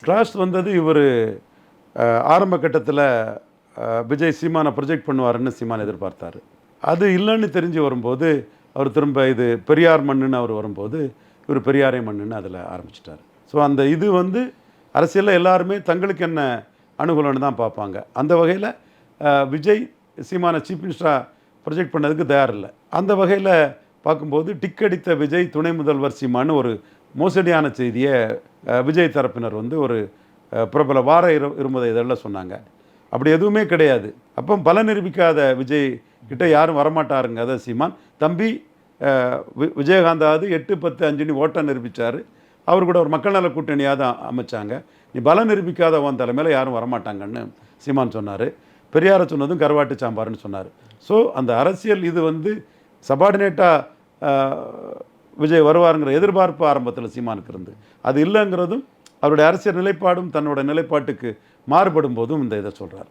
Class வந்தது இவர் ஆரம்ப கட்டத்தில் விஜய் சீமானை ப்ரொஜெக்ட் பண்ணுவாருன்னு சீமான் எதிர்பார்த்தார். அது இல்லைன்னு தெரிஞ்சு வரும்போது அவர் திரும்ப இது பெரியார் மண்ணுன்னு அவர் வரும்போது இவர் பெரியாரை மண்ணுன்னு அதில் ஆரம்பிச்சிட்டார். ஸோ அந்த இது அரசியலில் எல்லாருமே தங்களுக்கு என்ன அனுகூலம்னு தான் பார்ப்பாங்க. அந்த வகையில் விஜய் சீமானை சீஃப் மினிஸ்டராக ப்ரொஜெக்ட் பண்ணதுக்கு தயார் இல்லை. அந்த வகையில் பார்க்கும்போது டிக்கடித்த விஜய் துணை முதல்வர் சீமான்னு ஒரு மோசடியான செய்தியை விஜய் தரப்பினர் ஒரு பிரபல வார இருமத இதழில் சொன்னாங்க. அப்படி எதுவுமே கிடையாது. அப்போ பல நிரூபிக்காத விஜய் கிட்ட யாரும் வரமாட்டாருங்க. அதை சீமான் தம்பி விஜயகாந்தாவது 8-10-5 ஓட்டை நிரூபித்தார். அவர் கூட ஒரு மக்கள் நல கூட்டணியாக தான் அமைச்சாங்க. நீ பல நிரூபிக்காத உன் தலைமையில் யாரும் வரமாட்டாங்கன்னு சீமான் சொன்னார். பெரியாரை சொன்னதும் கருவாட்டு சாம்பார்னு சொன்னார். ஸோ அந்த அரசியல் இது சபார்டினேட்டாக விஜய் வருவாருங்கிற எதிர்பார்ப்பு ஆரம்பத்தில் சீமானுக்கு இருந்து அது இல்லைங்கிறதும் அவருடைய அரசியல் நிலைப்பாடும் தன்னோட நிலைப்பாட்டுக்கு மாறுபடும் போதும் இதை சொல்கிறார்.